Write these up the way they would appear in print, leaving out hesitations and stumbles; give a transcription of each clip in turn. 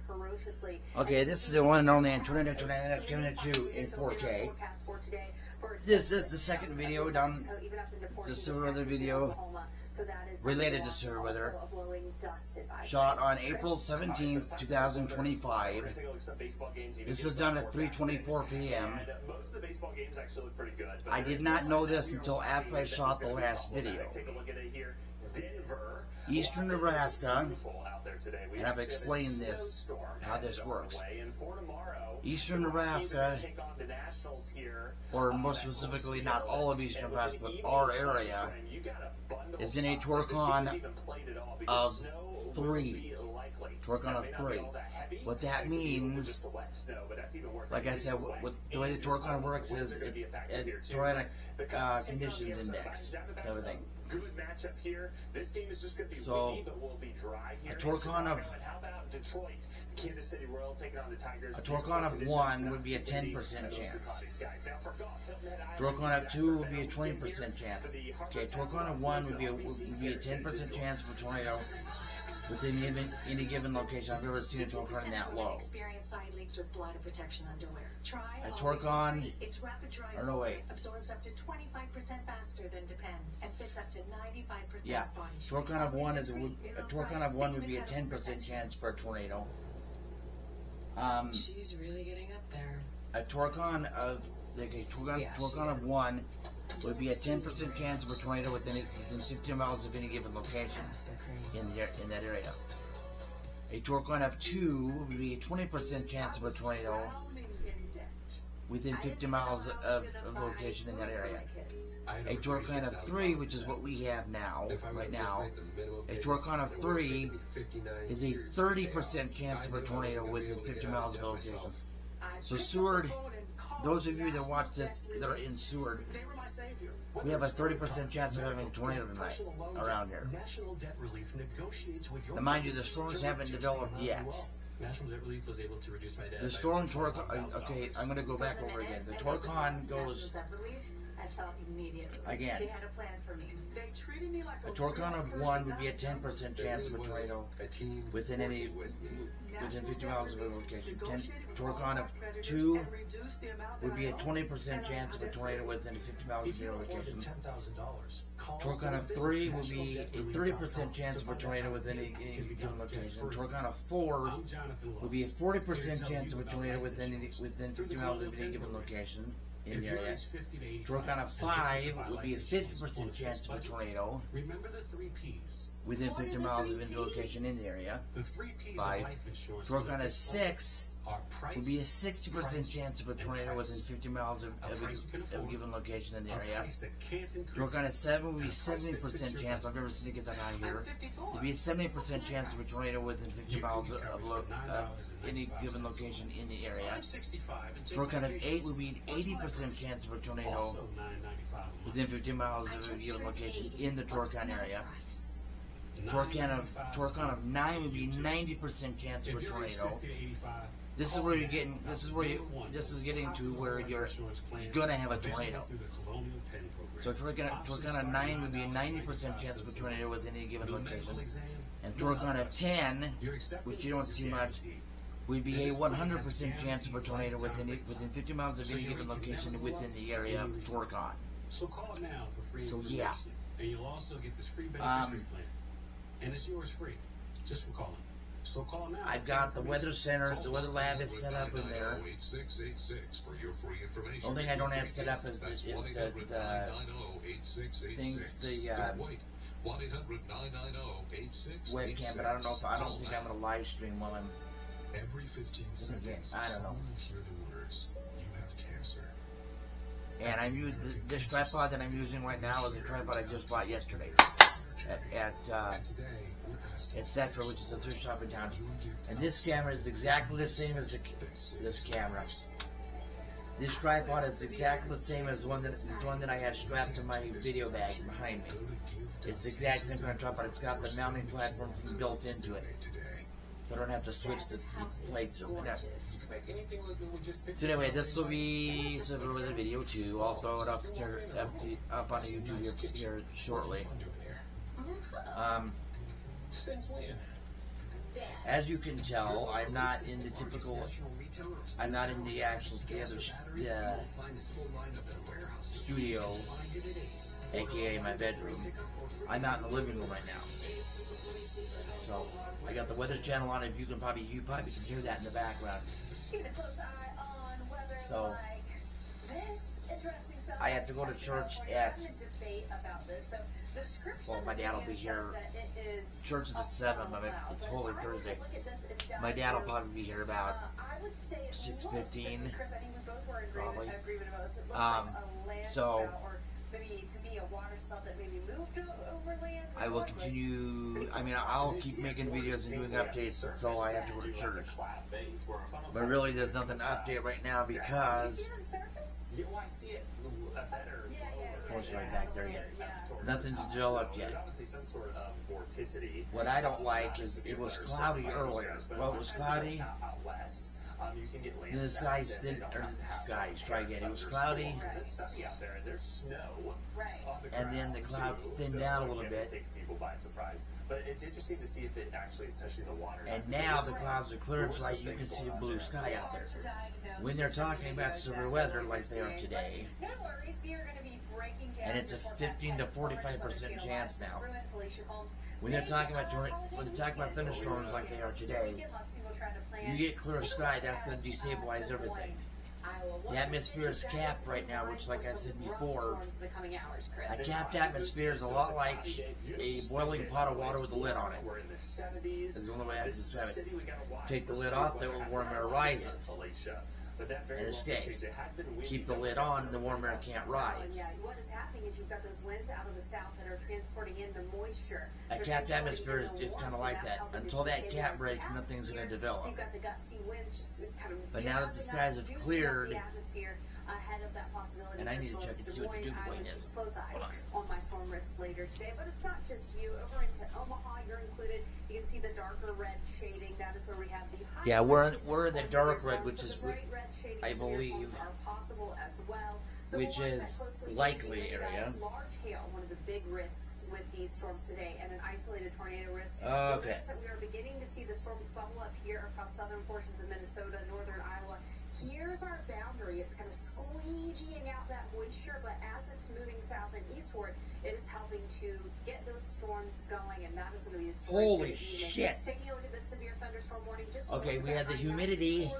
ferociously. Okay, this is the one and only Antonio giving it to you in 4K. This is the second video down the sewer weather video related to sewer weather, shot on April 17th, 2025. This is done at 3:24 p.m. I did not know this until after I shot the last video. Eastern Nebraska, and I've explained this, how this works. Eastern Nebraska, or more specifically not all of Eastern Nebraska, but our area, is in a torcon of 3. Torcon of 3. What that means, like I said, the way the torcon works is it's a tornadic conditions index, everything. So, a torcon of 1 would be a 10% chance. Torcon of 2 would be a 20% chance. Okay, torcon of 1 would be a 10% chance for a tornado within any given location. I've never seen a torcon that low. A torcon, or no wait. Absorbs up to 25% faster than depend and fits up to 95% body. Torcon of 1 is a torcon of 1 would be a 10% chance for a tornado. She's really getting up there. A torcon of torcon of 1 would be a 10% chance of a tornado within 15 miles of any given location in that area. A torcon of 2 would be a 20% chance of a tornado within 50 miles of location in that area. A torcon of 3, which is what we have now, right now, a torcon of 3 is a 30% chance of a tornado within 50 miles of location. So Seward, those of you that watch this that are in Seward, we have a 30% chance of having a tornado tonight around here. Now mind you, the storms haven't developed yet. The storm torcon, okay, I'm going to go back over again. The torcon goes, again, a torcon of 1 would be a 10% chance of a tornado within 50 miles of a location. Torcon of 2 would be a 20% chance of a tornado within 50 miles of a location. Torcon of 3 would be a 30% chance of a tornado within any given location. Torcon of 4 would be a 40% chance of a tornado within 50 miles of any given location in the area. Torcon of 5 would be a 50% chance of a tornado within 50 miles of any location in the area. 5. Torcon of 6 would be a 60% chance of a tornado within 50 miles of a given location in the area. Torcon of 7 would be 70% chance. I've never seen it get that high here. It would be a 70% chance of a tornado within 50 miles of any given location in the area. Torcon of 8 would be an 80% chance of a tornado within 50 miles of a given location in the torcon area. Torcon of 9 would be 90% chance of a tornado. This is where you're getting. This is getting to where you're gonna have a tornado. So torcon of 9 would be a 90% chance of a tornado within any given location, and torcon of 10, which you don't see much, would be a 100% chance of a tornado within 50 miles of any given location within the area of torcon. So yeah. And you'll also get this free benefit plan, and it's yours free, just for calling. So call now. I've got the weather center, the weather lab is set up in there. The only thing I don't have set up is the webcam, but I don't think I'm gonna live stream while I'm. Every 15 seconds, I don't know. hear the words, "You have cancer." And I'm using this tripod that I'm using right now is a tripod I just bought yesterday at Cetra, which is a thrift shop in town. And this camera is exactly the same as this camera. This tripod is exactly the same as the one that I have strapped to my video bag behind me. It's the exact same kind of tripod. It's got the mounting platform thing built into it, so I don't have to switch the plates or whatever. So anyway, this will be sort of a video too. I'll throw it up here, up on YouTube here shortly. Since when? as you can tell, I'm not in the typical. I'm not in the actual studio, aka my bedroom. I'm out in the living room right now. So I got the Weather Channel on. If you probably can hear that in the background. So I have to go to church at. Well, my dad will be here. Church is at 7, but it's Holy Thursday. My dad will probably be here about 6:15, probably. So I will continue. I mean, I'll keep making videos and doing updates until I have to go to church. But really, there's nothing to update right now because. Force right back there yet. Nothing's developed yet. What I don't like is it was cloudy earlier. Well, it was cloudy. The skies thin, or the skies, try again. It was cloudy. And then the clouds thinned down a little bit. But it's interesting to see if it actually is touching the water. And now the clouds are cleared, so you can see the blue sky out there. When they're talking about severe weather like they are today, and it's a 15 to 45% chance now. When they're talking about thunderstorms like they are today, you get clear sky, that's going to destabilize everything. The atmosphere is capped right now, which, like I said before, a capped atmosphere is a lot like a boiling pot of water with a lid on it. That's the only way I can describe it. Take the lid off, the warm air rises. And it stays. Keep the lid on, the warm air can't rise. What is happening is you've got those winds out of the south that are transporting in the moisture. A capped atmosphere is kind of like that. Until that cap breaks, nothing's going to develop. But now that the skies have cleared, and I need to check and see what the dew point is. On my storm risk later today, but it's not just you. Over into Omaha, you're included. You can see the darker red shading. That is where we have the high. Yeah, we're in the dark red, which is, I believe, which is likely area. Large hail, one of the big risks with these storms today, and an isolated tornado risk. Okay. We are beginning to see the storms bubble up here across southern portions of Minnesota, northern Iowa. Here's our boundary. It's kind of squeegeeing out that moisture, but as it's moving south and eastward, it is helping to get those storms going, and that is going to be a story. Holy shit! Taking a look at the severe thunderstorm warning. Just okay, we have the humidity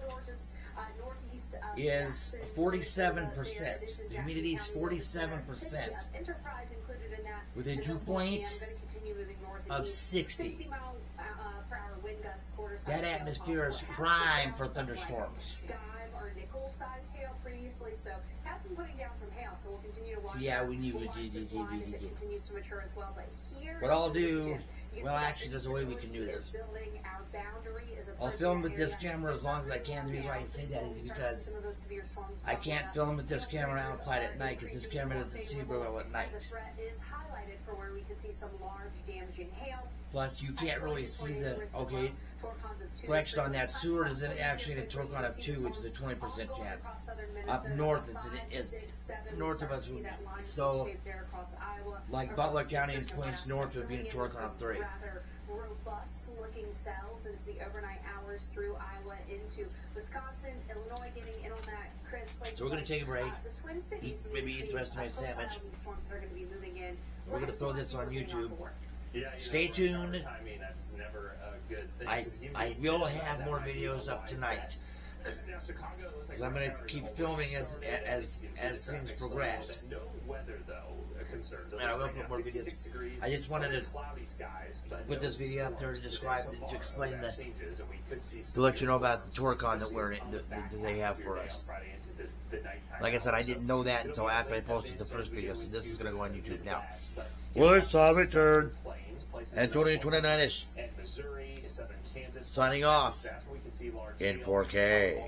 is 47%. The humidity is 47%. Enterprise included in that. With a dew point of 60. That atmosphere is prime for thunderstorms. Nickel-sized hail previously, so has been putting down some hail, so we'll continue to watch. Yeah, we need to as it continues to mature as well. But here, what I'll do, well, actually, there's a way we can do this. I'll film with this camera as long as I can. The reason why I say that is because I can't film with this camera outside at night because this camera doesn't see very well at night. Plus, you can't really see the, okay, correction on that. Seward is actually in a torcon of 2, which is a 20% chance. Up north, it's north of us, so, like Butler County points north would be in a torcon of 3. Robust-looking cells into the overnight hours through Iowa into Wisconsin, Illinois, getting in on that crisp place. So we're going to take a break. The Twin Cities, maybe eat the rest of my sandwich. We're going to throw this on YouTube. Yeah, stay tuned. That's never a good thing. I will have more videos up tonight. Because I'm going to keep filming as things progress. No weather, though, concerns. And I will put more videos. I just wanted to put this video up there to describe, to explain to let you know about the torcon that they have for us. Like I said, I didn't know that until after I posted the first video, so this is going to go on YouTube now. Well, it's time return. And 2029-ish. Signing off in 4K.